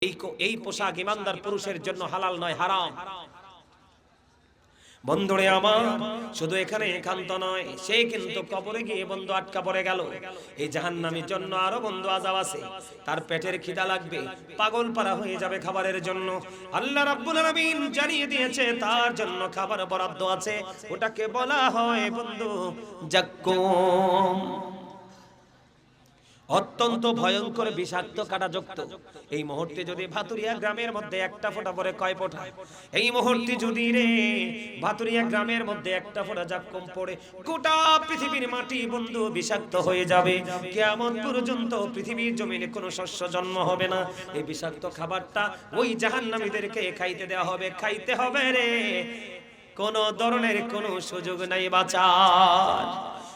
এই পোশাক ইমানদার পুরুষের জন্য হালাল নয়, হারাম। বন্ধুরে আমার, শুধু এখানে একান্ত নয়, সে কিন্তু কবরে গিয়ে বন্ধু আটকা পড়ে গেল। এই জাহান্নামীর জন্য আরো বন্ধু আযাব আছে। তার পেটের খিদা লাগবে, পাগল পারা হয়ে যাবে খাবারের জন্য। আল্লাহ রাব্বুল আলামিন জানিয়ে দিয়েছে তার জন্য খাবার বরাদ্দ আছে। ওটাকে বলা হয় বন্ধু জাক্কুম। অত্যন্ত ভয়ঙ্কর বিষাক্ত কাঁটাযুক্ত। এই মুহূর্তে যদি ভাতুরিয়া গ্রামের মধ্যে একটা ফোঁটা পড়ে, কয় ফোঁটা? এই মুহূর্তে যদি রে ভাতুরিয়া গ্রামের মধ্যে একটা ফোঁটা জাক্কুম পড়ে, গোটা পৃথিবীর মাটি বন্ধু বিষাক্ত হয়ে যাবে। কিয়ামত পর্যন্ত পৃথিবীর জমিনে কোনো শস্য জন্ম হবে না। এই বিষাক্ত খাবারটা ওই জাহান্নামীদেরকে খাইতে দেওয়া হবে, খাইতে হবে রে। কোন ধরনের কোনো সুযোগ নাই বাঁচার।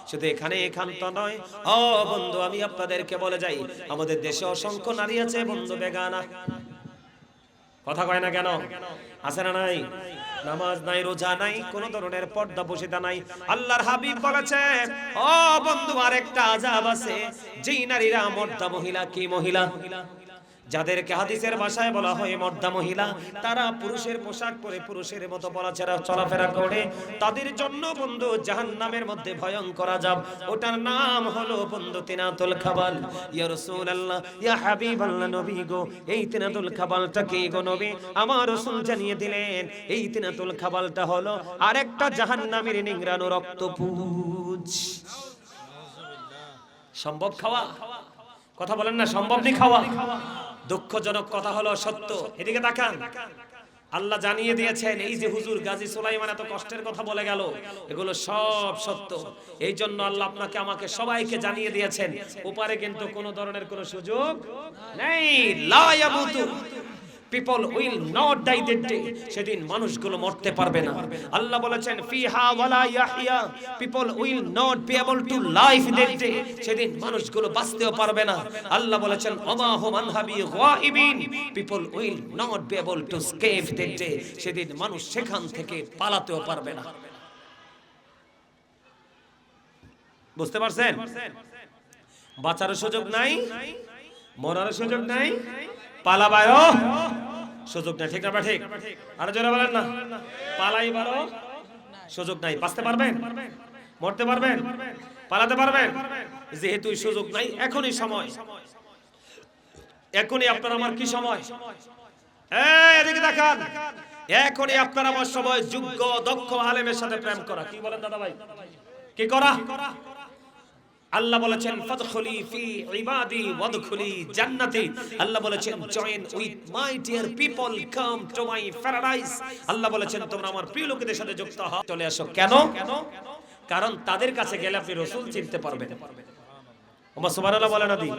শুধু এখানে একান্ত নয়, ও বন্ধু, আমি আপনাদেরকে বলে যাই, আমাদের দেশে অসংখ্য নারী আছে বন্ধু বেগানা। কথা কয় না কেন? আছে না নাই? নামাজ নাই, রোজা নাই, কোন ধরনের পর্দা বসিতা নাই। আল্লাহর হাবিব বলেছে, ও বন্ধু, আরেকটা আযাব আছে। যেই নারীরা মর্দা মহিলা, কি মহিলা? যাদেরকে হাদিসের ভাষায় বলা হয় মর্দা মহিলা, তারা পুরুষের পোশাক পরে পুরুষের মতো চলাফেরা করে, তাদের জন্য বন্ধু জাহান্নামের মধ্যে ভয়ঙ্কর আযাব। ওটার নাম হলো বন্ধু তিনাতুল খাবাল। ইয়া রাসূলুল্লাহ, ইয়া হাবিবাল্লাহ, নবী গো, এই তিনাতুল খাবালটা কি গো নবী? আমার রাসূল জানিয়ে দিলেন, এই তিনাতুল খাবালটা হলো আরেকটা জাহান্নামের নিংড়ানো রক্তপুঞ্জ। সম্ভব খাওয়া? কথা বলেন না, সম্ভব নেই খাওয়া। দুঃখজনক কথা হলো সত্য। এদিকে তাকান, আল্লাহ জানিয়ে দিয়েছেন, এই যে হুজুর গাজী সুলাইমান এত কষ্টের কথা বলে গেল, এগুলো সব সত্য। এই জন্য আল্লাহ আপনাকে আমাকে সবাইকে জানিয়ে দিয়েছেন, ওপারে কিন্তু কোনো ধরনের কোনো সুযোগ নেই। লা ইয়ামুতু, people will not die that day। সেদিন মানুষগুলো মরতে পারবে না। আল্লাহ বলেছেন ফিহা ওয়ালা ইয়াহইয়া, people will not be able to live that day। সেদিন মানুষগুলো বাঁচতেও পারবে না। আল্লাহ বলেছেন ওমা হুম আনহা বিগাইবিন, people will not be able to escape that day। সেদিন মানুষ সেখান থেকে পালাতেও পারবে না। বুঝতে পারছেন? বাঁচার সুযোগ নাই, মরার সুযোগ নাই, পালাবারও সুযোগ নাই। ঠিক না ঠিক? আরো জোরে বলেন না, পালাইবারও সুযোগ নাই। বাঁচতে পারবেন? মরতে পারবেন? পালাতে পারবেন? যেহেতু সুযোগ নাই, এখনই সময়। এখনই আপনার আমার কি সময়? এদিকে দেখান, এখনই আপনার আমার সময় যোগ্য দক্ষ আলেমের সাথে প্রেম করা। কি বলেন দাদা ভাই? কি করা? আল্লাহ বলেছেন ফাদখুলি ফি ইবাদি ওয়াদখুলি জান্নাতি। আল্লাহ বলেছেন join with my dear people, come to my paradise. আল্লাহ বলেছেন তোমরা আমার প্রিয় লোকেদের সাথে যুক্ত হও, চলে আসো। কেন? কারণ তাদের কাছে গেলে আপনি রাসূল চিনতে পারবেন। ওমা সুবহানাল্লাহ বলেন না দি।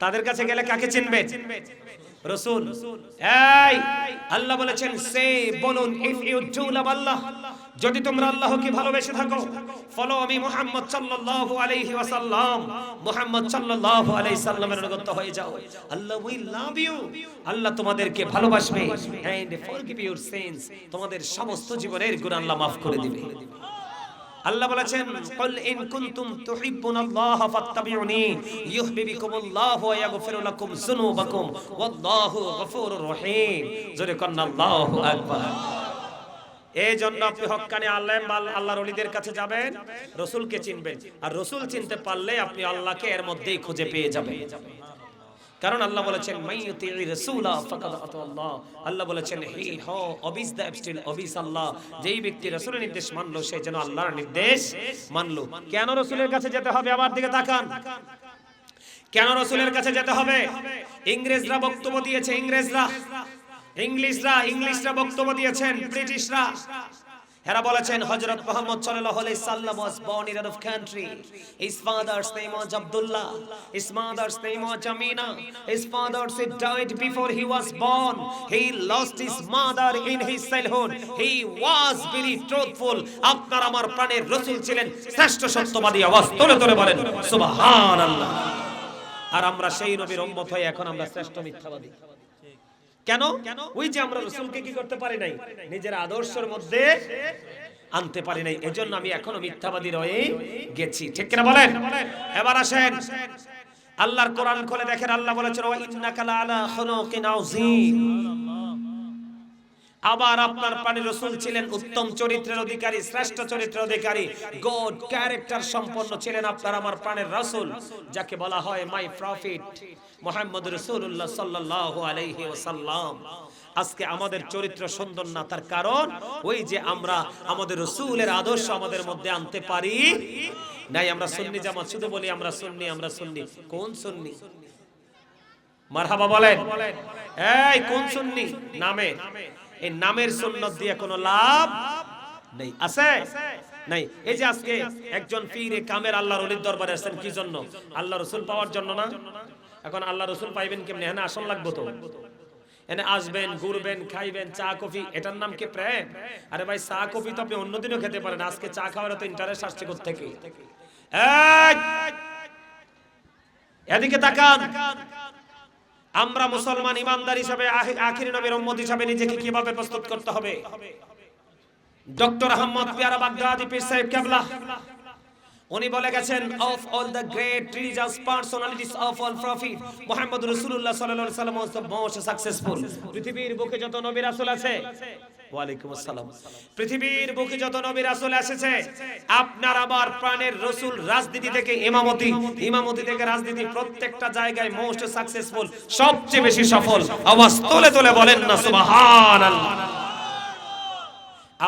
তাদের কাছে গেলে কাকে চিনবেন? রাসূল। এই আল্লাহ বলেছেন সে বলুন, ইফ ইউ ডু লাভ আল্লাহ, যদি তোমরা আল্লাহকে ভালোবেসে থাকো, ফলো আমি মুহাম্মদ সাল্লাল্লাহু আলাইহি ওয়াসাল্লাম, মুহাম্মদ সাল্লাল্লাহু আলাইহি সাল্লামের অনুগত হয়ে যাও, আল্লাহ উইল লাভ ইউ, আল্লাহ তোমাদেরকে ভালোবাসবে, এন্ড ফরগিভ ইউর সিনস, তোমাদের সমস্ত জীবনের গুনাহ আল্লাহ মাফ করে দিবে। আল্লাহ বলেছেন কুল ইন কুনতুম তুহিব্বুনাল্লাহ ফাত্তাবিউনি ইউহিব্বুকুমুল্লাহু ওয়া ইয়াগফির লাকুম যুনুবাকুম ওয়াল্লাহু গফুরুর রহিম। জোরে কন্না আল্লাহু আকবার। এই জন্য আপনি হক্কানি আলেম বা আল্লাহর ওলিদের কাছে যাবেন, রাসূলকে চিনবেন, আর রাসূল চিনতে পারলে আপনি আল্লাহকে এর মধ্যেই খুঁজে পেয়ে যাবেন। কারণ আল্লাহ বলেছেন মাইয়ুতির রাসূলা ফাকাদ আতাল্লাহ। আল্লাহ বলেছেন হি হো অবিস দ্য স্টিল অবিস আল্লাহ। যেই ব্যক্তি রাসূলের নির্দেশ মানলো সে যেন আল্লাহর নির্দেশ মানলো। কেন রাসূলের কাছে যেতে হবে? আমার দিকে তাকান। কেন রাসূলের কাছে যেতে হবে? ইংরেজরা বক্তব্য দিয়েছে, ইংলিশরা বক্তব্য দিয়েছেন, ব্রিটিশরা। এরা বলেছেন হযরত মুহাম্মদ সাল্লাল্লাহু আলাইহি সাল্লাম was born in another country. His father's name was Abdullah. His mother's name was Amina. His father died before he was born. He lost his mother in his childhood. He was very truthful. আপনার আমার প্রাণের রাসূল ছিলেন শ্রেষ্ঠ সত্যবাদী। আওয়াজ তোলে তোলে বলেন সুবহানাল্লাহ। আর আমরা সেই নবীর উম্মত হয়ে এখন আমরা শ্রেষ্ঠ মিথ্যাবাদী। কেন? ওই যে আমরা রাসূলকে কি করতে পারি নাই, নিজের আদর্শের মধ্যে আনতে পারি নাই, এজন্য আমি এখনো মিথ্যাবাদী রয়ে গেছি। ঠিক কিনা বলেন? এবার আসেন, আল্লাহর কোরআন খুলে দেখেন, আল্লাহ বলেছেন ওয়া ইন্নাকা লাআলা খুলুকিন আযীম। আবার আপনার প্রাণের রাসূল ছিলেন উত্তম চরিত্রের অধিকারী, শ্রেষ্ঠ চরিত্রের অধিকারী, গুড ক্যারেক্টার সম্পন্ন ছিলেন আপনার আমার প্রাণের রাসূল, যাকে বলা হয় মাই প্রফিট মুহাম্মদুর রাসূলুল্লাহ সাল্লাল্লাহু আলাইহি ওয়াসাল্লাম। আজকে আমাদের চরিত্র সুন্দর না, তার কারণ ওই যে আমরা আমাদের রাসূলের আদর্শ আমাদের মধ্যে আনতে পারি নাই। আমরা সুন্নি জামাত শুধু বলি আমরা সুন্নি, আমরা সুন্নি। কোন সুন্নি? মারহাবা বলেন। এই কোন সুন্নি? নামে। এই নামের সুন্নাত দিয়ে কোনো লাভ নেই, আছে নাই। এই যে আজকে একজন পীরে কামের আল্লাহর ওলির দরবারে আসেন কি জন্য? আল্লাহ রাসূল পাওয়ার জন্য না? এখন আল্লাহ রাসূল পাইবেন কেমনে? হ্যাঁ আসন লাগবো তো। এনে আসবেন, ঘুরবেন, খাইবেন, চা কফি, এটার নাম কি প্রেম? আরে ভাই চা কফি তো আপনি অন্যদিনও খেতে পারেন, আজকে চা খাওয়ার তো ইন্টারেস্ট আসছে কোত্থেকে? এদিকে তাকান। আমরা মুসলমান ইমানদার হিসাবে আখিরি নবীর উম্মত হিসাবে নিজেকে কিভাবে প্রস্তুত করতে হবে? ডক্টর আহমদ পিয়ারা বাগদাদি পীর সাহেব কেবলা উনি বলে গেছেন, of all the great religious personalities of all prophet Muhammad রাসূলুল্লাহ সাল্লাল্লাহু আলাইহি ওয়াসাল্লাম was the most successful। পৃথিবীর বুকে যত নবী রাসূল আছে, ওয়ালাইকুম আসসালাম, পৃথিবীর বুকে যত নবী রাসূল এসেছে, আপনার আমার প্রাণের রাসূল রাজনীতি থেকে ইমামতি, ইমামতি থেকে রাজনীতি, প্রত্যেকটা জায়গায় মোস্ট সাকসেসফুল, সবচেয়ে বেশি সফল। আওয়াজ তোলে তোলে বলেন না সুবহানাল্লাহ।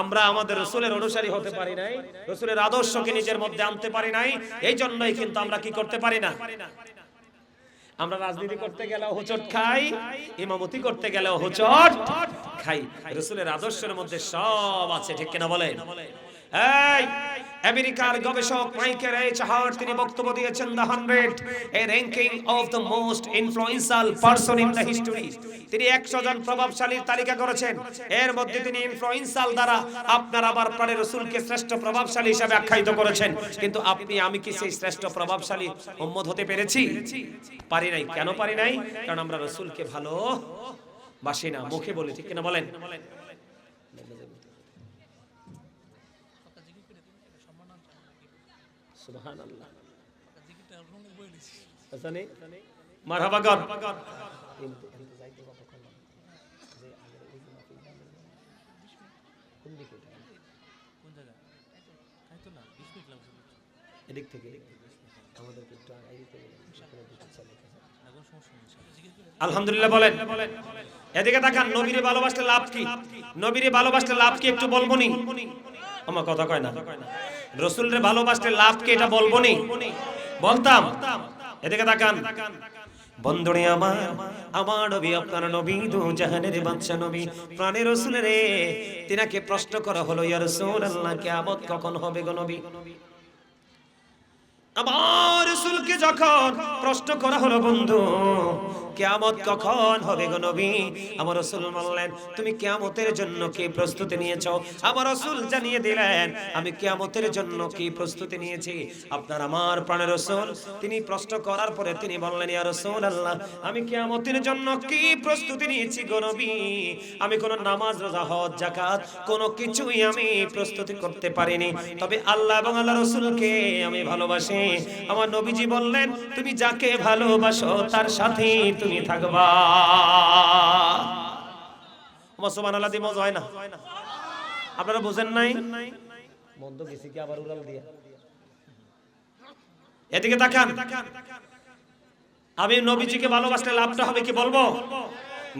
আমরা আমাদের রাসূলের অনুসারী হতে পারি নাই, রাসূলের আদর্শকে নিজের মধ্যে আনতে পারি নাই। এই জন্যই কিন্তু আমরা কি করতে পারি না? আমরা রাজনীতি করতে গেলেও হোঁচট খাই, ইমামতি করতে গেলেও হোঁচট খাই। রাসূলের আদর্শের মধ্যে সব আছে, ঠিক কিনা বলেন? এই আমেরিকার গবেষক মাইকেল এইচ হার্ট তিনি বক্তব্য দিয়েছেন the 100 A ranking of the most influential person in the history. তিনি 100 জন প্রভাবশালীর তালিকা করেছেন, এর মধ্যে তিনি ইনফ্লুয়েন্সিয়াল দ্বারা আপনার আবার প্রাণের রাসূলকে শ্রেষ্ঠ প্রভাবশালী হিসেবে আখ্যায়িত করেছেন। কিন্তু আপনি আমি কি সেই শ্রেষ্ঠ প্রভাবশালী উম্মত হতে পেরেছি? পারি নাই। কেন পারি নাই? কারণ আমরা রাসূলকে ভালোবাসি না, মুখে বলি, ঠিক কিনা বলেন? সুবহানাল্লাহ। আসানি মারহাবা গান। এদিক থেকে আমাদেরকে একটু আগাই দিতে আলহামদুলিল্লাহ বলেন। এদিকে তাকান, নবীরে ভালোবাসলে লাভ কি? নবীরে ভালোবাসলে লাভ কি একটু বলবো নি? আমার কথা কয় না। রাসূলরে ভালোবাসলে লাভ কি এটা বলবো নি? বলতাম। এদিকে তাকান বন্ধুরে আমার, আমার নবী আপনার নবী, দু জাহানের বাদশা নবী প্রাণের রাসূল রে, তিনাকে প্রশ্ন করা হলো, ইয়া রাসূলুল্লাহ কিয়ামত কখন হবে গো নবী? আমার রাসূলকে যখন প্রশ্ন করা হলো, বন্ধু কিয়ামত কখন হবে গো নবী? আমার রাসূল বললেন, তুমি কিয়ামতের জন্য কি প্রস্তুতি নিয়েছো? আমার রাসূল জানিয়ে দিলেন, আমি কিয়ামতের জন্য কি প্রস্তুতি নিয়েছি। আপনার আমার প্রাণের রাসূল তিনি প্রশ্ন করার পরে তিনি বললেন, ইয়া রাসূলুল্লাহ আমি কিয়ামতের জন্য কি প্রস্তুতি নিয়েছি গো নবী? আমি কোন নামাজ, রোজা, হজ, যাকাত কোনো কিছুই আমি প্রস্তুতি করতে পারিনি, তবে আল্লাহ এবং আল্লাহর রাসূলকে আমি ভালোবাসি। আমার নবীজি বললেন, তুমি যাকে ভালোবাসো তার সাথে তুমি থাকবা। আমার সুবহানাল্লাহ দিয়ে মজা হয় না? আপনারা বুঝেন নাই? মন্দ গেছি কি আবার উড়াল দিয়া। এদিকে তাকান, আমি নবীজিকে ভালোবাসলে লাভটা হবে কি বলবো?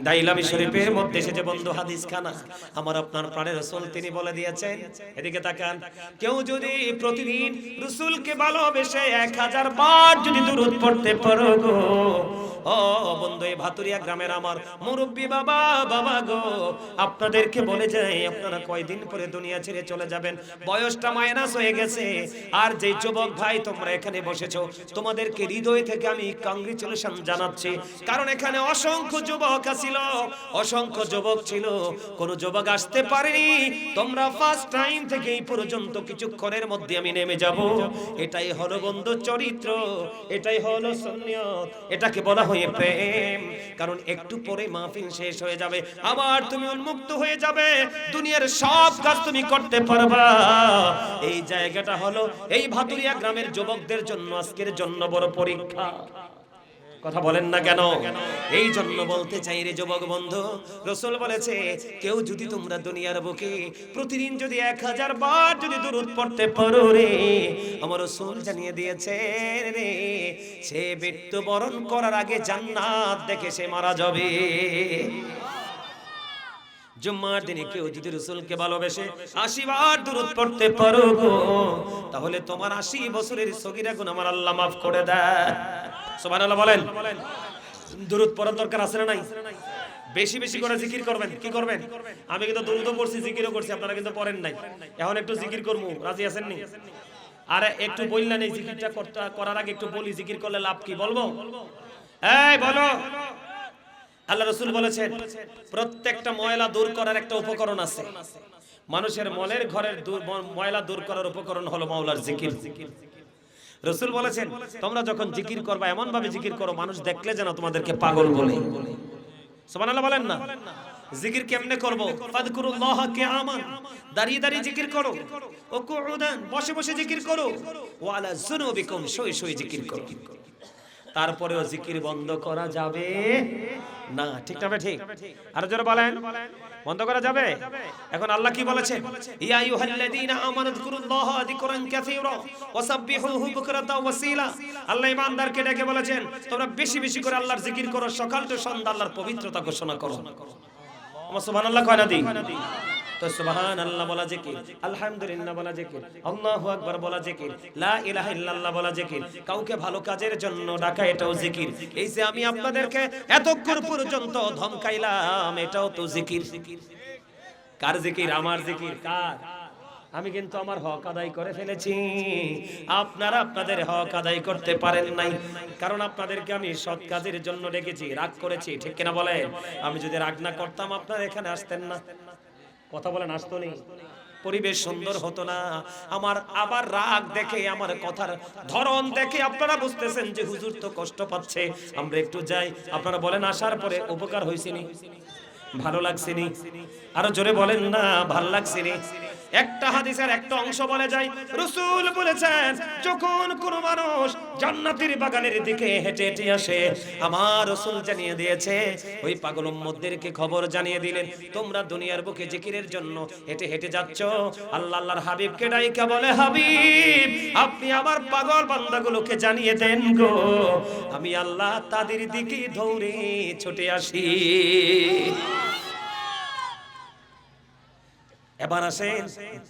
দাইলামি শরীফের মধ্যে এসেছে বন্ধু হাদিস খানা, আমার আপনার প্রাণের রাসূল তিনি বলে দিয়েছেন। এদিকে তাকান, কেউ যদি প্রতিদিন রাসূলকে ভালোবেসে 1000 বার যদি দুরূদ পড়তে পারো গো, ও বন্ধু এই ভাতুরিয়া গ্রামের আমার মুরব্বি বাবা গো, আপনাদেরকে বলে যাই আপনারা কয়দিন পরে দুনিয়া ছেড়ে চলে যাবেন, বয়সটা মাইনাস হয়ে গেছে। আর যে যুবক ভাই তোমরা এখানে বসেছো, তোমাদেরকে হৃদয় থেকে আমি কংগ্রেচুলেশন জানাচ্ছি, কারণ এখানে অসংখ্য যুবক ছিল, অসংখ্য যুবক ছিল, কোন যুবক আসতে পারেনি। তোমরা ফার্স্ট টাইম থেকে এই পর্যন্ত কিছুক্ষণের মধ্যে আমি নেমে যাব। এটাই হলো বন্ধু চরিত্র, এটাই হলো সুন্নিয়ত, এটাকে বলা হয় প্রেম। কারণ একটু পরে মাহফিল শেষ হয়ে যাবে, আবার তুমি উন্মুক্ত হয়ে যাবে, দুনিয়ার সব কাজ তুমি করতে পারবা। এই জায়গাটা হলো এই ভাতুরিয়া গ্রামের যুবকদের জন্য আজকের জন্য বড় পরীক্ষা। কথা বলেন না কেন? এই জন্য বলতে চাই রে যুবক বন্ধু, রাসূল বলেছে কেউ যদি তোমরা দুনিয়ার বুকে প্রতিদিন যদি 1000 বার যদি দুরূদ পড়তে পারো রে, আমার রাসূল জানিয়ে দিয়েছে রে, সে মৃত্যুবরণ করার আগে জান্নাত দেখে সে মারা যাবে। জুম্মার দিনে কেউ যদি রাসূলকে ভালোবেসে 80 বার দুরূদ পড়তে পারো গো, তাহলে তোমার 80 বছরের সগীরা গুনাহ আমার আল্লাহ মাফ করে দেয়। সুবহানাল্লাহ বলেন। দুরূদ পড়ার দরকার আছে না নাই? বেশি বেশি করে জিকির করবেন। কি করবেন? আমি কিন্তু দুরূদও পড়ছি, জিকিরও করছি, আপনারা কিন্তু পড়েন নাই। এখন একটু জিকির করব, রাজি আছেন নি? আরে একটু বললেন এই জিকিরটা করার আগে একটু বলি, জিকির করলে লাভ কি বলবো? এই বলো। আল্লাহ রাসূল বলেছেন প্রত্যেকটা ময়লা দূর করার একটা উপকরণ আছে। মানুষের মনের ঘরের ময়লা দূর করার উপকরণ হলো মাওলার জিকির। রাসূল বলেছেন তোমরা যখন জিকির করবা এমন ভাবে জিকির করো মানুষ দেখলে যেন তোমাদেরকে পাগল বলে। সুবহানাল্লাহ বলেন না? জিকির কেমনে করব? ফাযকুরুল্লাহ কিয়ামান, দাঁড়িয়ে দাঁড়িয়ে জিকির করো, ও কুউদান, বসে বসে জিকির করো, ওয়া আলা যুনুবিকুম, শুয়ে শুয়ে জিকির করো। তারপরেও জিকির বন্ধ করা যাবে না। ঠিক না? ঠিক। আর জোরে বলেন, বন্ধ করা যাবে? এখন আল্লাহ কি বলেছেন? ইয়া আইয়ুহাল্লাযীনা আমানু যিকুরুল্লাহা যিকরান কাসীরা ওয়াসাব্বিহুহু বুকরাতাও ওয়াসীলা। আল্লাহ ঈমানদারকে ডেকে বলেছেন তোমরা বেশি বেশি করে আল্লাহর জিকির করো, সকাল থেকে সন্ধ্যা আল্লাহর পবিত্রতা ঘোষণা করো। আমার সুবহানাল্লাহ কয় না দি? তো সুবহানাল্লাহ বলা জিকির, আলহামদুলিল্লাহ বলা জিকির, আল্লাহু আকবার বলা জিকির, লা ইলাহা ইল্লাল্লাহ বলা জিকির, কাউকে ভালো কাজের জন্য ডাকা এটাও জিকির। এই যে আমি আপনাদেরকে এতক্ষণ পর্যন্ত ধমকাইলাম এটাও তো জিকির। কার জিকির? আমার জিকির। কার? আমি কিন্তু আমার হক আদায় করে ফেলেছি, আপনারা আপনাদের হক আদায় করতে পারেন নাই, কারণ আপনাদেরকে আমি সৎ কাজের জন্য ডেকেছি। রাগ করেছি, ঠিক কিনা বলেন? আমি যদি রাগ না করতাম আপনারা এখানে আসতেন না। কথা বলেন, আসতো নি? পরিবেশ সুন্দর হতো না। আমার আবার রাগ দেখে, আমার কথার ধরন দেখে আপনারা বুঝতেছেন যে হুজুর তো কষ্ট পাচ্ছে, আমরা একটু যাই। আপনারা বলেন আসার পরে উপকার হয়েছে নি? ভালো লাগছে নি? আরো জোরে বলেন না, ভালো লাগছে নি? একটা হাদিসের একটা অংশ বলে যায়, রাসূল বলেছেন যখন কোন মানুষ জান্নাতের বাগানের দিকে হেঁটে হেঁটে আসে, আমার রাসূল জানিয়ে দিয়েছে ওই পাগল উম্মতদেরকে খবর জানিয়ে দিলেন তোমরা দুনিয়ার বুকে জিকিরের জন্য হেঁটে হেঁটে যাচ্ছ। আল্লাহ আল্লাহর হাবিবকে ডাইকা বলে, হাবিব আপনি আমার পাগল বান্দাগুলোকে জানিয়ে দেন গো, আমি আল্লাহ তাদের দিকে দৌড়ে ছুটে আসি। এবার আসেন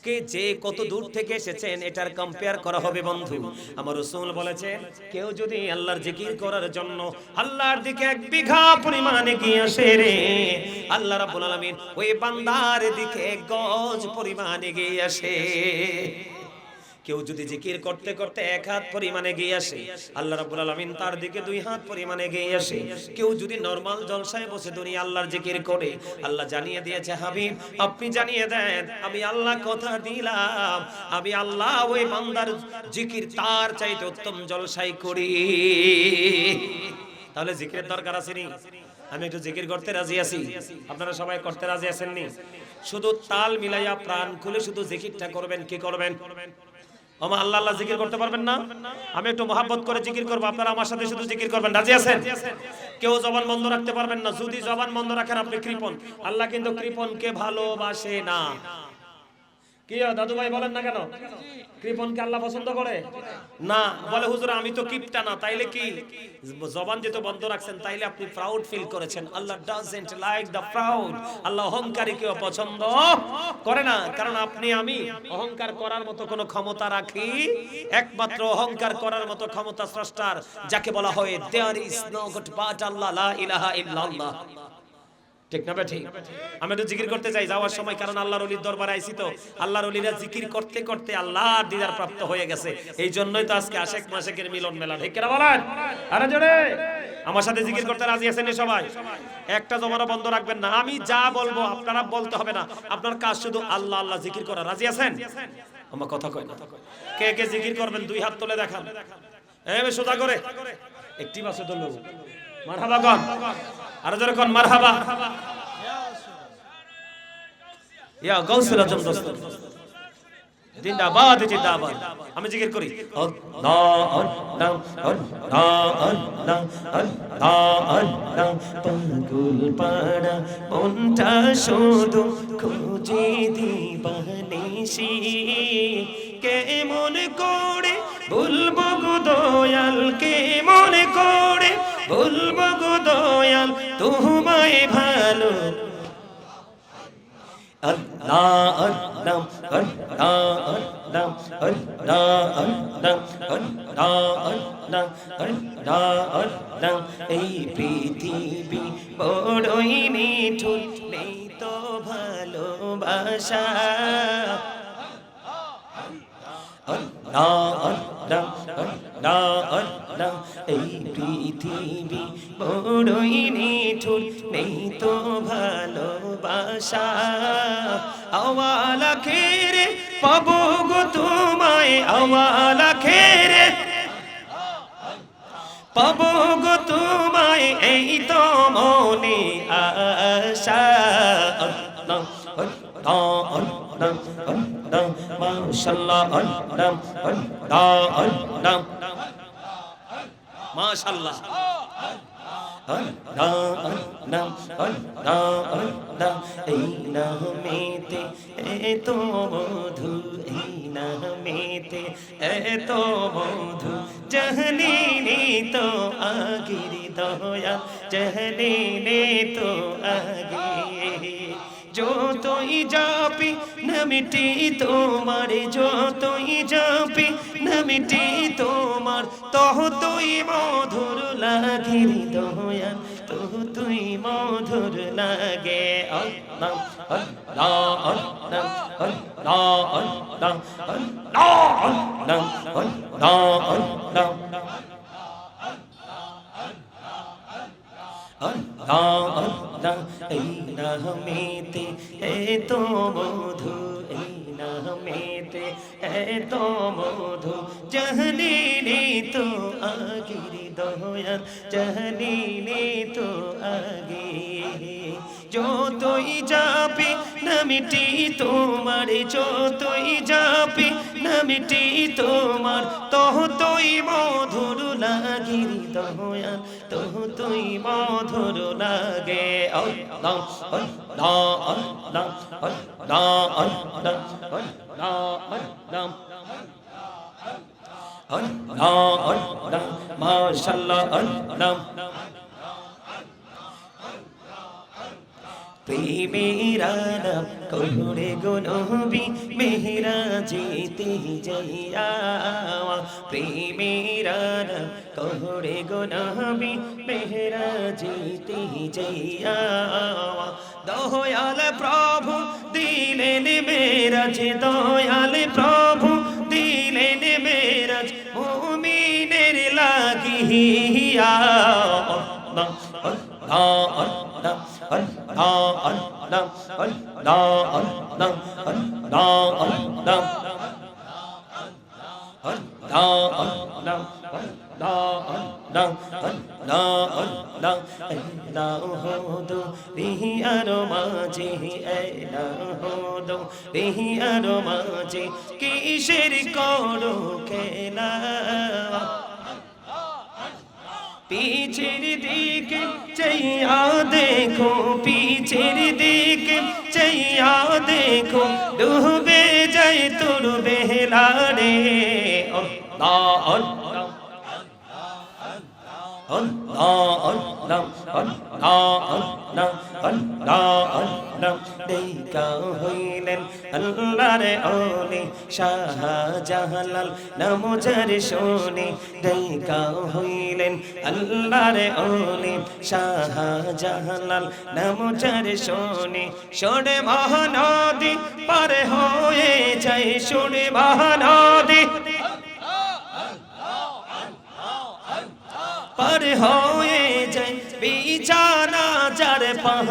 কে যে কত দূর থেকে এসেছেন এটার কম্পেয়ার করা হবে বন্ধু। আমার রাসূল বলেছেন কেউ যদি আল্লাহর জিকির করার জন্য আল্লাহর দিকে 1 বিঘা পরিমাণ এগিয়ে আসে রে, আল্লাহ রাব্বুল আলামিন ওই বান্দার দিকে 1 গজ পরিমাণ এগিয়ে আসে। কেউ যদি জিকির করতে করতে 1 হাত পরিমাণে এগিয়ে আসে, আল্লাহ রাব্বুল আলামিন তার দিকে 2 হাত পরিমাণে এগিয়ে আসে। কেউ যদি নরমাল জলসায় বসে দুনিয়া আল্লাহর জিকির করে, আল্লাহ জানিয়ে দিয়েছে হাবিব আপনি জানিয়ে দেন আমি আল্লাহ কথা দিলাম, আমি আল্লাহ ওই বান্দার জিকির তার চাইতে উত্তম জলসায় করি। তাহলে জিকিরের দরকার আছে নি? আমি একটু জিকির করতে রাজি আছি, আপনারা সবাই করতে রাজি আছেন নি? শুধু তাল মিলাইয়া প্রাণ খুলে শুধু জিকিরটা করবেন। কি করবেন? আমার আল্লাহ আল্লাহ জিকির করতে পারবেন না? আমি একটু মহব্বত করে জিকির করব, আপনারা আমার সাথে শুধু জিকির করবেন। রাজি আছেন? কেউ জবান বন্ধ রাখতে পারবেন না। যদি জবান বন্ধ রাখেন আপনি কৃপণ। আল্লাহ কিন্তু কৃপণকে ভালোবাসে না। কি দাদু ভাই বলেন না কেন? কৃপণকে আল্লাহ পছন্দ করে না। বলে হুজুর আমি তো কিপটা না, তাইলে কি? জবান যেহেতু বন্ধ রাখছেন তাইলে আপনি প্রাউড ফিল করেছেন। আল্লাহ ডাজন্ট লাইক দ্য প্রাউড। আল্লাহ অহংকারীকেও পছন্দ করে না, কারণ আপনি আমি অহংকার করার মতো কোনো ক্ষমতা রাখি? একমাত্র অহংকার করার মতো ক্ষমতা স্রষ্টার, যাকে বলা হয় there is no god but Allah, লা ইলাহা ইল্লাল্লাহ। ঠিক না ঠিক? আমি একটু জিকির করতে চাই যাওয়ার সময়, কারণ আল্লাহর ওলির দরবারে আইছি তো আল্লাহর ওলিরা জিকির করতে করতে আল্লাহর দিদার প্রাপ্ত হয়ে গেছে। এই জন্যই তো আজকে আশেক মাশেকের মিলন মেলা। ঠিক কিনা বলেন? আরে জোরে আমার সাথে জিকির করতে রাজি আছেন সবাই? একটা জমানো বন্ধ রাখবেন না। আমি যা বলবো আপনারা বলতে হবে না, আপনার কাজ শুধু আল্লাহ আল্লাহ জিকির করা। রাজি আছেন? আমার কথা কয় না। কে কে জিকির করবেন 2 হাত তুলে দেখান। এভাবে সোজা করে একটি বাসে দল মারহাবা কোন, আর জোরে কোন মারহাবা। ইয়া গাউসুল আজম দোস্ত জিন্দাবাদ জিন্দাবাদ। আমি জিকির করি আল্লাহ আল্লাহ আল্লাহ আল্লাহ আল্লাহ আল্লাহ। পাগল পাড়া মনটা শুধু খুঁজে দিবানিশি, কেমন করে বলবো গো দয়াল, কেমন করে বলবো গো দয়াল তোমায় ভালো। আল্লাহ আল্লাহ আল্লাহ আল্লাহ আল্লাহ আল্লাহ আল্লাহ আল্লাহ আল্লাহ আল্লাহ। এই পৃথিবী বড়ই নিঠুর, নেই তো ভালোবাসা। আল্লাহ আল্লাহ আল্লাহ আল্লাহ। এই পৃথিবী বড়ই নিঠুর, নেই তো ভালোবাসা। আওয়ালা খেরে পাবো গো তোমায়, আওয়ালা খেরে পাবো গো তোমায়, এই তো মনে আশা। আল্লাহ আল্লাহ আল্লাহ আল্লাহ মাশাআল্লাহ আল্লাহ আল্লাহ আল্লাহ মাশাআল্লাহ আল্লাহ আল্লাহ আল্লাহ আল্লাহ। এই নামেতে এত মধু, এই নামেতে এত মধু, জানিনি তো আগের দয়া, জানিনি তো আগে। যতই যাবি নামটি তোমার, যতই যাবি নামটি তোমার, ততই মধুর লাগে দয়াল, ততই মধুর লাগে। আল্লাহ আল্লাহ আল্লাহ আল্লাহ আল্লাহ আল্লাহ আল্লাহ আল্লাহ আল্লাহ আল্লাহ। এই নামেতে এত মধু, এই নামেতে এত মধু, জানিনি তো আগের দয়াল, জানিনি তো আগে। যতই যাবি নামটি তোমার, যতই যাবি নামটি তোমার, ততই মধুর লাগে দয়াল, ততই মধুর লাগে। আল্লাহ আল্লাহ আল্লাহ আল্লাহ আল্লাহ আল্লাহ আল্লাহ আল্লাহ মাশাআল্লাহ আল্লাহ। প্রেমেরা নাম করে গো নবী মেহরাজেতে যাইয়া, প্রেমেরা নাম করে গো নবী মেহরাজেতে যাইয়া। দয়াল প্রভু দিলেন মেরাজ, দয়াল প্রভু দিলেন মেরাজ, মুমিনের লাগিয়া। আল্লাহ আল্লাহ আল্লাহ আল্লাহ আল্লাহ আল্লাহ আল্লাহ আল্লাহ আল্লাহ মাঝে কিসের করো খেলা, পীছের দিকে চাইয়া দেখো, পীছের দিকে চাইয়া দেখো, ডুবে যায় তোর বেলা রে। আল্লাহ আল্লাহ আল্লাহ আল্লাহ আল্লাহ আল্লাহ আল্লাহ আল্লাহ। দেখা হইলেন আল্লাহর ওলি শাহজালাল নাম যার শুনে, দেখা হইলেন আল্লাহর ওলি শাহজালাল নাম যার শুনে। শুনে মহানদী পার হয়ে যায়, শুনে মহানদী পার হয়ে যায়, বিছানা যার পাক।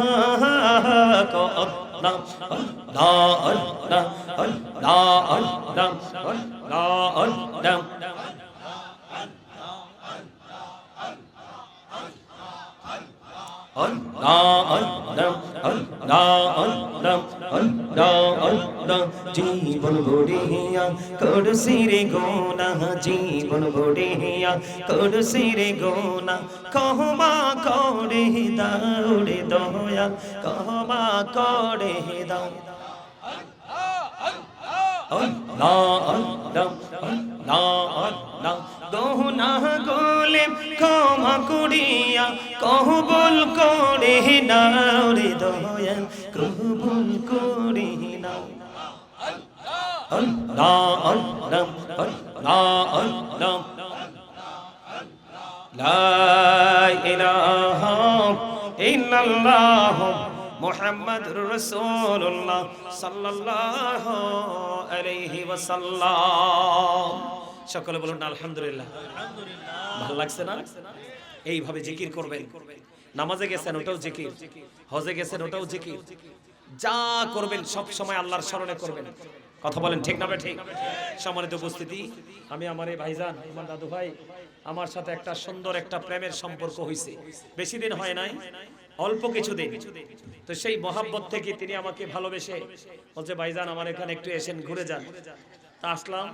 আল্লাহ আল্লাহ আল্লাহ আল্লাহ আল্লাহ আল্লাহ আল্লাহ আল্লাহ জীবন গড়িয়া করছি রে গোনা জীবন গড়িয়া করছি রে গোনা ক্ষমা করে দাও রে দয়াল ক্ষমা করে দাও গহনা গোলে ক্ষমা করিয়া কবুল করে নাও রে দয়াল কবুল করে নাও লা ইলাহা ইল্লাল্লাহ মুহাম্মাদুর রাসূলুল্লাহ সাল্লাল্লাহু আলাইহি ওয়াসাল্লাম। সকলে বলুন আলহামদুলিল্লাহ। ভালো লাগছে না? এইভাবে জিকির করবেন। নামাজে গেছেন ওটাও জিকির, হজে গেছেন ওটাও জিকির, যা করবেন সব সময় আল্লাহর স্মরণে করবেন। কথা বলেন ঠিক না ঠিক? সম্মানিত উপস্থিতি, আমি আমার এই ভাইজান আমার দাদু ভাই আমার সাথে একটা সুন্দর একটা প্রেমের সম্পর্ক হয়েছে, বেশি দিন হয় নাই, অল্প কিছু দিন। তো সেই মহাব্বত থেকে তিনি আমাকে ভালোবেসে বলছে ভাইজান আমার এখানে একটু এসেন ঘুরে যান। তা আসলাম।